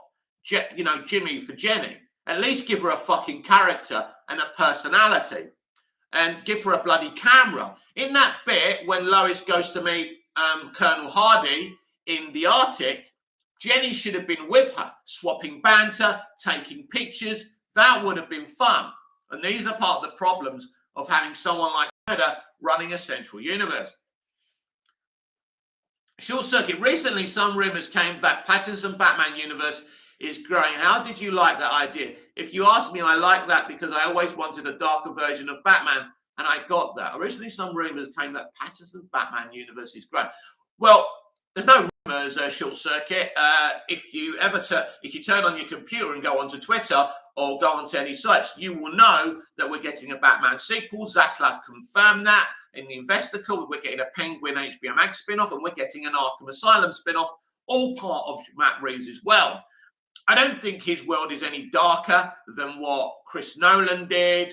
you know, Jimmy for Jenny, at least give her a fucking character and a personality, and give her a bloody camera. In that bit when Lois goes to meet Colonel Hardy in the Arctic, Jenny should have been with her, swapping banter, taking pictures. That would have been fun. And these are part of the problems of having someone like Snyder running a central universe. Short Circuit. Recently, some rumors came that Pattinson Batman universe is growing. How did you like that idea? If you ask me, I like that because I always wanted a darker version of Batman, and I got that. Originally, some rumors came that Pattinson Batman universe is growing. Well, there's no rumors, Short Circuit. If you turn on your computer and go onto Twitter or go onto any sites, you will know that we're getting a Batman sequel. Zaslav confirmed that in the Investor Call. We're getting a Penguin HBO Max spin-off, and we're getting an Arkham Asylum spin-off, all part of Matt Reeves as well. I don't think his world is any darker than what Chris Nolan did,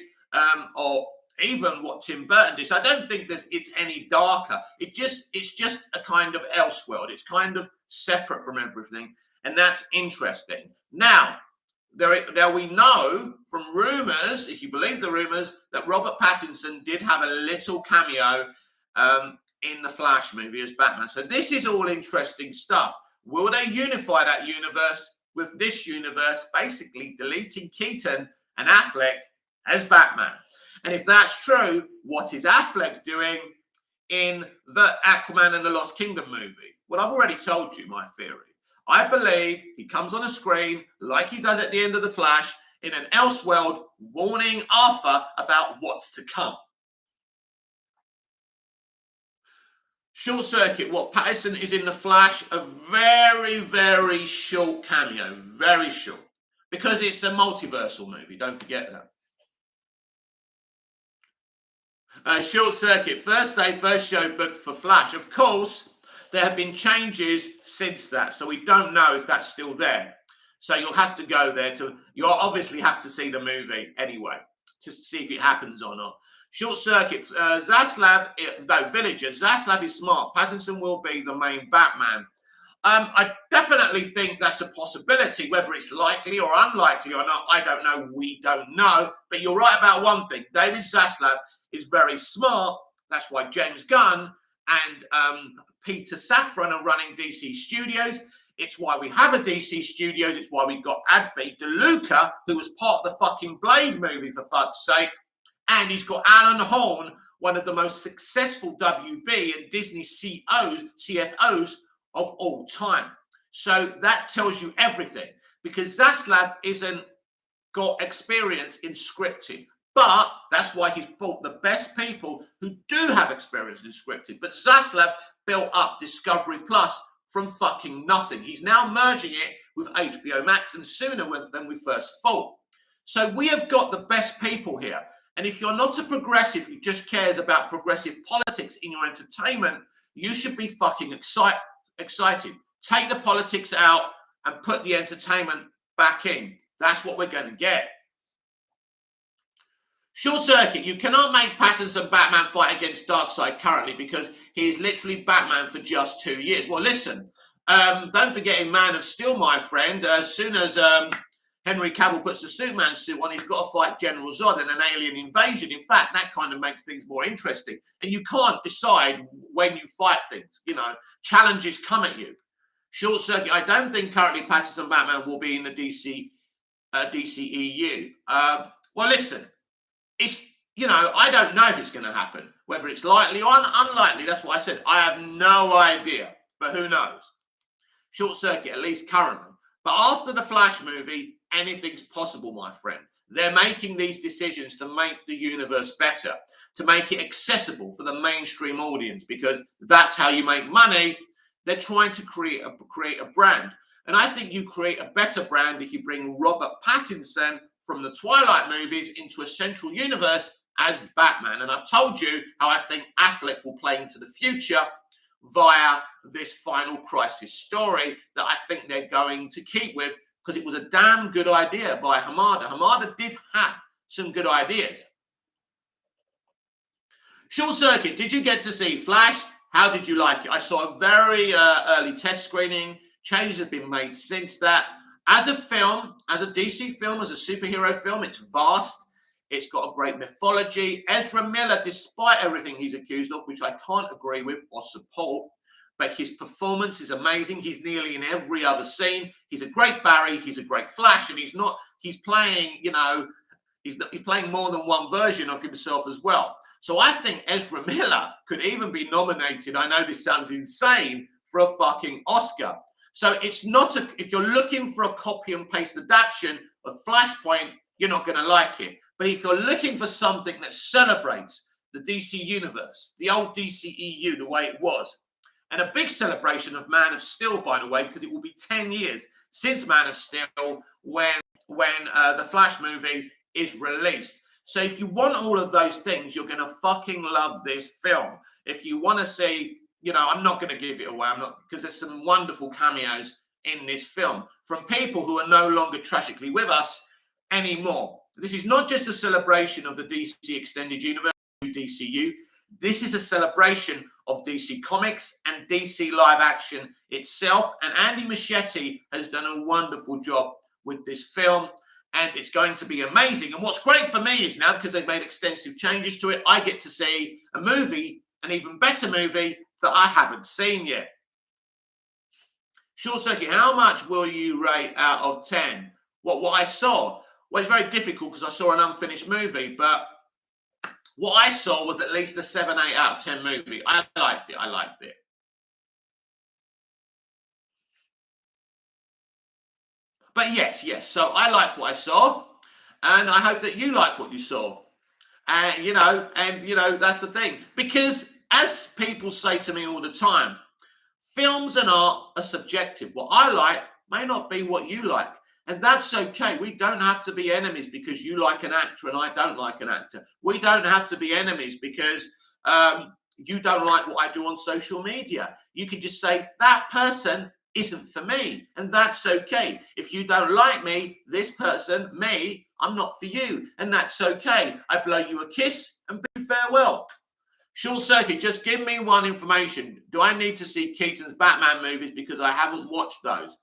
or even what Tim Burton did. So I don't think it's any darker. It's just a kind of Elseworld. It's kind of separate from everything, and that's interesting. Now, there we know from rumors, if you believe the rumors, that Robert Pattinson did have a little cameo in the Flash movie as Batman. So this is all interesting stuff. Will they unify that universe with this universe, basically deleting Keaton and Affleck as Batman? And if that's true, what is Affleck doing in the Aquaman and the Lost Kingdom movie? Well, I've already told you my theory. I believe he comes on a screen like he does at the end of The Flash in an Elseworld, warning Arthur about what's to come. Short Circuit, what Pattinson is in The Flash, a very, very short cameo, very short, because it's a multiversal movie, don't forget that. Short Circuit, first day, first show booked for Flash. Of course, there have been changes since that, so we don't know if that's still there. So you'll have to go there you'll obviously have to see the movie anyway, just to see if it happens or not. Short Circuit, Villager, Zaslav is smart. Pattinson will be the main Batman. I definitely think that's a possibility. Whether it's likely or unlikely or not, I don't know. We don't know. But you're right about one thing. David Zaslav is very smart. That's why James Gunn and Peter Safran are running DC Studios. It's why we have a DC Studios. It's why we got Adby DeLuca, who was part of the fucking Blade movie, for fuck's sake. And he's got Alan Horn, one of the most successful WB and Disney CFOs of all time. So that tells you everything, because Zaslav isn't got experience in scripting. But that's why he's brought the best people who do have experience in scripting. But Zaslav built up Discovery Plus from fucking nothing. He's now merging it with HBO Max, and sooner than we first thought. So we have got the best people here. And if you're not a progressive who just cares about progressive politics in your entertainment, you should be fucking excited. Take the politics out and put the entertainment back in. That's what we're going to get. Short Circuit, you cannot make Pattinson Batman fight against Darkseid currently because he is literally Batman for just 2 years. Well, listen, don't forget in Man of Steel, my friend, as soon as Henry Cavill puts the Superman suit on, he's got to fight General Zod in an alien invasion. In fact, that kind of makes things more interesting. And you can't decide when you fight things. You know, challenges come at you. Short Circuit, I don't think currently Pattinson Batman will be in the DCEU. Well, listen. It's, you know, I don't know if it's going to happen, whether it's likely or unlikely. That's what I said. I have no idea, but who knows? Short Circuit, at least currently. But after the Flash movie, anything's possible, my friend. They're making these decisions to make the universe better, to make it accessible for the mainstream audience, because that's how you make money. They're trying to create a brand. And I think you create a better brand if you bring Robert Pattinson from the Twilight movies into a central universe as Batman. And I've told you how I think Affleck will play into the future via this Final Crisis story that I think they're going to keep with, because it was a damn good idea by Hamada. Hamada did have some good ideas. Short Circuit, did you get to see Flash? How did you like it? I saw a very early test screening. Changes have been made since that. As a film, as a DC film, as a superhero film, it's vast. It's got a great mythology. Ezra Miller, despite everything he's accused of, which I can't agree with or support, but his performance is amazing. He's nearly in every other scene. He's a great Barry. He's a great Flash. And he's playing, you know, he's playing more than one version of himself as well. So I think Ezra Miller could even be nominated. I know this sounds insane, for a fucking Oscar. So it's not if you're looking for a copy and paste adaptation of Flashpoint, you're not going to like it. But if you're looking for something that celebrates the DC universe, the old DCEU, the way it was, and a big celebration of Man of Steel, by the way, because it will be 10 years since Man of Steel when the Flash movie is released. So if you want all of those things, you're going to fucking love this film. If you want to see, you know, I'm not going to give it away. I'm not, because there's some wonderful cameos in this film from people who are no longer tragically with us anymore. This is not just a celebration of the DC Extended Universe, DCU. This is a celebration of DC Comics and DC live action itself. And Andy Muschietti has done a wonderful job with this film. And it's going to be amazing. And what's great for me is now, because they've made extensive changes to it, I get to see a movie, an even better movie that I haven't seen yet. Short Circuit, how much will you rate out of 10? What I saw? Well, it's very difficult because I saw an unfinished movie, but what I saw was at least a 7, 8 out of 10 movie. I liked it. But yes. So I liked what I saw, and I hope that you like what you saw. And you know, that's the thing. Because as people say to me all the time, films and art are subjective. What I like may not be what you like. And that's okay. We don't have to be enemies because you like an actor and I don't like an actor. We don't have to be enemies because you don't like what I do on social media. You can just say, that person isn't for me, and that's okay. If you don't like me, this person, me, I'm not for you, and that's okay. I blow you a kiss and bid farewell. Short Circuit, just give me one information. Do I need to see Keaton's Batman movies because I haven't watched those?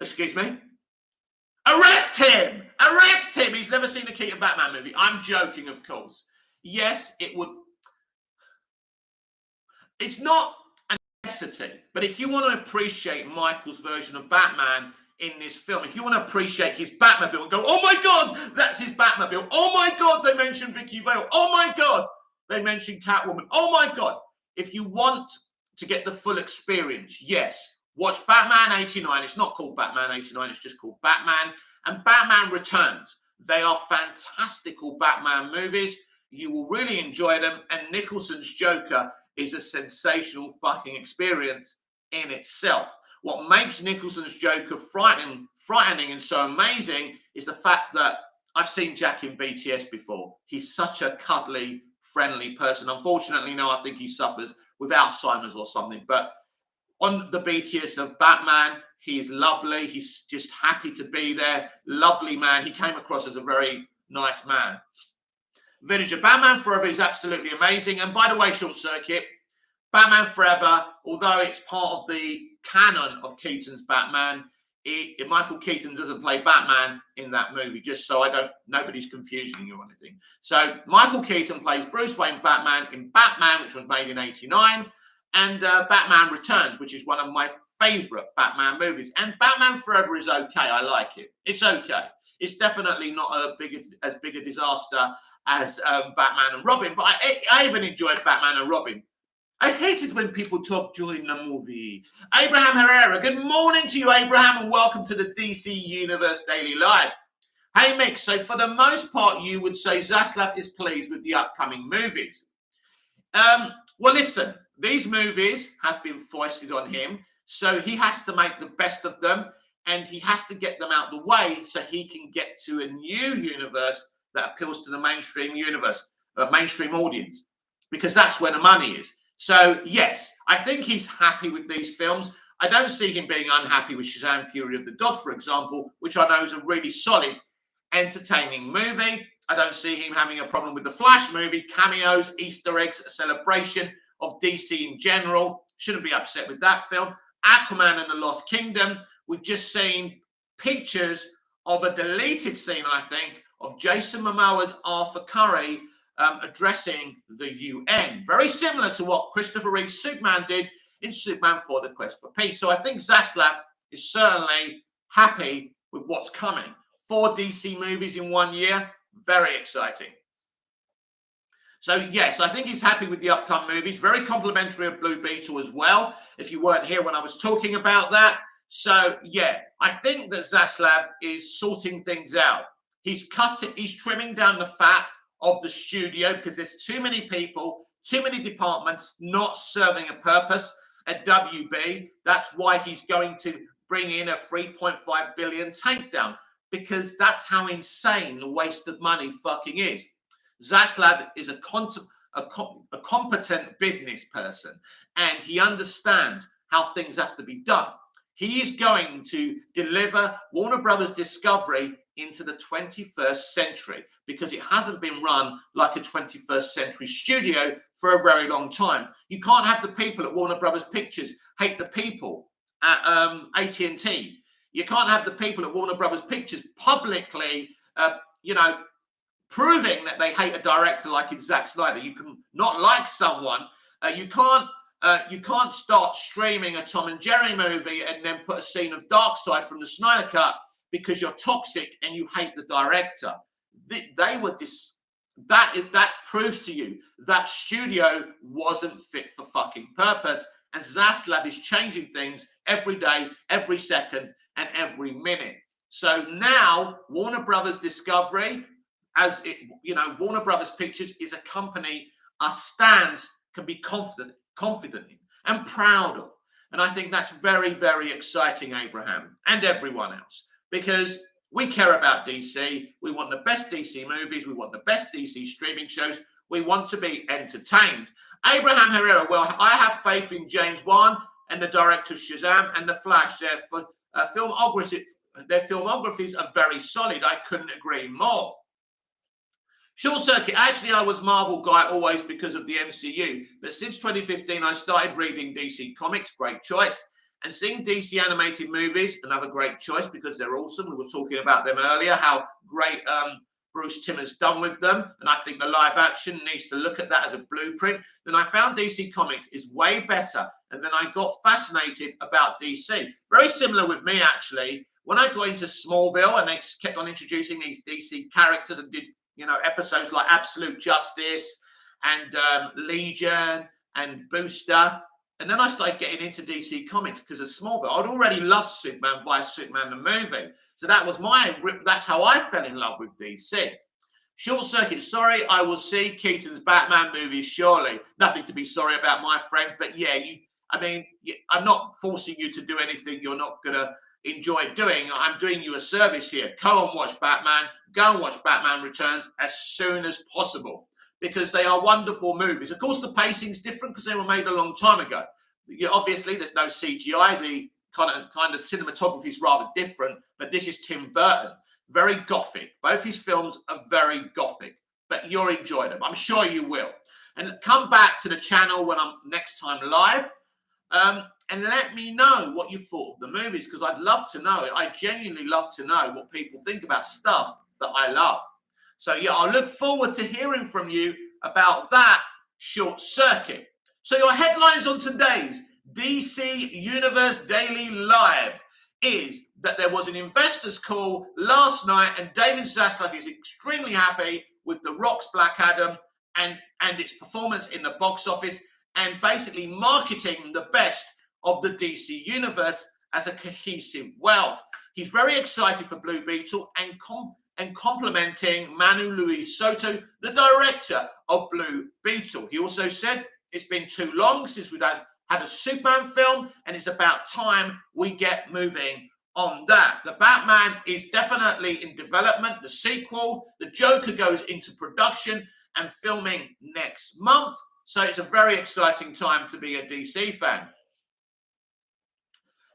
Excuse me? Arrest him! Arrest him! He's never seen a Keaton Batman movie. I'm joking, of course. Yes, it would. It's not a necessity, but if you want to appreciate Michael's version of Batman in this film, if you want to appreciate his Batmobile and go, oh my God, that's his Batmobile. Oh my God, they mentioned Vicky Vale. Oh my God, they mentioned Catwoman. Oh my God. If you want to get the full experience, yes. Watch Batman 89. It's not called Batman 89. It's just called Batman. And Batman Returns. They are fantastical Batman movies. You will really enjoy them. And Nicholson's Joker is a sensational fucking experience in itself. What makes Nicholson's Joker frightening and so amazing is the fact that I've seen Jack in BTS before. He's such a cuddly, friendly person. Unfortunately, now I think he suffers with Alzheimer's or something. But on the BTS of Batman, He is lovely. He's just happy to be there. Lovely man. He came across as a very nice man. Villager, Batman Forever is absolutely amazing. And by the way, Short Circuit, Batman Forever, although it's part of the canon of Keaton's Batman, Michael Keaton doesn't play Batman in that movie, just so nobody's confusing you or anything. So Michael Keaton plays Bruce Wayne Batman in Batman, which was made in *89, and Batman Returns, which is one of my favorite Batman movies. And Batman Forever is okay. I like it. It's okay. It's definitely not as big a disaster as Batman and Robin, but I even enjoyed Batman and Robin. I hate it when people talk during the movie. Abraham Herrera, good morning to you, Abraham, and welcome to the DC Universe Daily Live. Hey, Mick, so for the most part, you would say Zaslav is pleased with the upcoming movies. Well, listen, these movies have been foisted on him, so he has to make the best of them, and he has to get them out the way so he can get to a new universe that appeals to the mainstream universe, mainstream audience, because that's where the money is. So, yes, I think he's happy with these films. I don't see him being unhappy with Shazam! Fury of the Gods, for example, which I know is a really solid, entertaining movie. I don't see him having a problem with the Flash movie, cameos, Easter eggs, a celebration of DC in general. Shouldn't be upset with that film. Aquaman and the Lost Kingdom. We've just seen pictures of a deleted scene, I think, of Jason Momoa's Arthur Curry addressing the UN. Very similar to what Christopher Reeve's Superman did in Superman 4: The Quest for Peace. So I think Zaslav is certainly happy with what's coming. 4 DC movies in 1 year. Very exciting. So, yes, I think he's happy with the upcoming movies. Very complimentary of Blue Beetle as well, if you weren't here when I was talking about that. So, yeah, I think that Zaslav is sorting things out. He's trimming down the fat of the studio because there's too many people, too many departments not serving a purpose at WB. That's why he's going to bring in a 3.5 billion takedown, because that's how insane the waste of money fucking is. Zaslav is a competent business person, and he understands how things have to be done. He is going to deliver Warner Brothers Discovery into the 21st century, because it hasn't been run like a 21st century studio for a very long time. You can't have the people at Warner Brothers Pictures hate the people at AT&T. You can't have the people at Warner Brothers Pictures publicly, proving that they hate a director like it's Zack Snyder. You can not like someone. You can't start streaming a Tom and Jerry movie and then put a scene of Darkseid from the Snyder Cut because you're toxic and you hate the director. That proves to you that studio wasn't fit for fucking purpose. And Zaslav is changing things every day, every second, and every minute. So now Warner Brothers Discovery, Warner Brothers Pictures is a company our stands can be confident in and proud of. And I think that's very, very exciting, Abraham, and everyone else, because we care about DC. We want the best DC movies. We want the best DC streaming shows. We want to be entertained. Abraham Herrera, well, I have faith in James Wan and the director of Shazam and The Flash. Their filmographies are very solid. I couldn't agree more. Short Circuit, actually, I was Marvel guy always because of the MCU. But since 2015, I started reading DC Comics. Great choice. And seeing DC animated movies, another great choice because they're awesome. We were talking about them earlier, how great Bruce Timm has done with them. And I think the live action needs to look at that as a blueprint. Then I found DC Comics is way better. And then I got fascinated about DC. Very similar with me, actually. When I got into Smallville and they kept on introducing these DC characters and did episodes like Absolute Justice and Legion and Booster. And then I started getting into DC Comics because of Smallville. I'd already loved Superman via Superman the movie. So that's how I fell in love with DC. Short Circuit, sorry, I will see Keaton's Batman movies, surely. Nothing to be sorry about, my friend. But yeah, I'm not forcing you to do anything you're not going to enjoy doing. I'm doing you a service here. Go and watch Batman. Go and watch Batman Returns as soon as possible, because they are wonderful movies. Of course, the pacing's different because they were made a long time ago. Obviously, there's no CGI. kind of cinematography is rather different, but this is Tim Burton. Very gothic. Both his films are very gothic, but you'll enjoy them. I'm sure you will. And come back to the channel when I'm next time live, and let me know what you thought of the movies, because I'd love to know. I genuinely love to know what people think about stuff that I love. So yeah, I look forward to hearing from you about that short circuit. So your headlines on today's DC Universe Daily Live is that there was an investors call last night, and David Zaslav is extremely happy with The Rock's Black Adam and its performance in the box office, and basically marketing the best of the DC Universe as a cohesive world. He's very excited for Blue Beetle and complimenting Manu Luis Soto, the director of Blue Beetle. He also said it's been too long since we've had a Superman film, and it's about time we get moving on that. The Batman is definitely in development, the sequel. The Joker goes into production and filming next month. So it's a very exciting time to be a DC fan.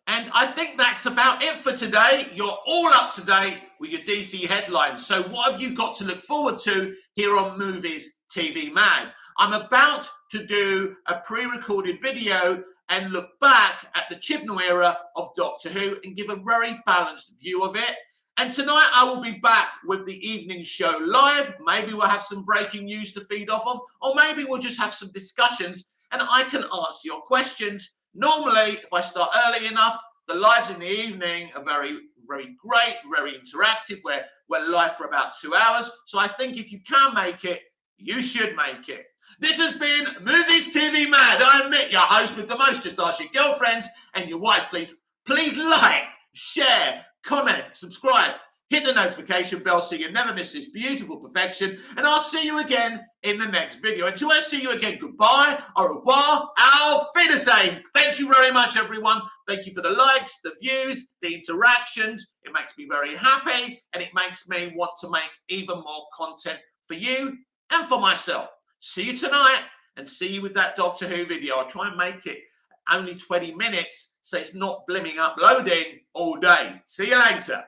And I think that's about it for today. You're all up to date with your DC headlines. So what have you got to look forward to here on Movies TV Mad? I'm about to do a pre-recorded video and look back at the Chibnall era of Doctor Who and give a very balanced view of it. And tonight I will be back with the evening show live. Maybe we'll have some breaking news to feed off of, or maybe we'll just have some discussions and I can answer your questions. Normally, if I start early enough, the lives in the evening are very, very great, very interactive. We're live for about 2 hours. So I think if you can make it, you should make it. This has been Movies TV Mad. I'm Mick, your host with the most. Just ask your girlfriends and your wives, please. Please like, share, comment, subscribe, hit the notification bell so you never miss this beautiful perfection. And I'll see you again in the next video. Until I see you again, goodbye, au revoir, auf Wiedersehen. Thank you very much, everyone. Thank you for the likes, the views, the interactions. It makes me very happy, and it makes me want to make even more content for you and for myself. See you tonight, and see you with that Doctor Who video. I'll try and make it only 20 minutes so it's not blimming uploading all day. See you later.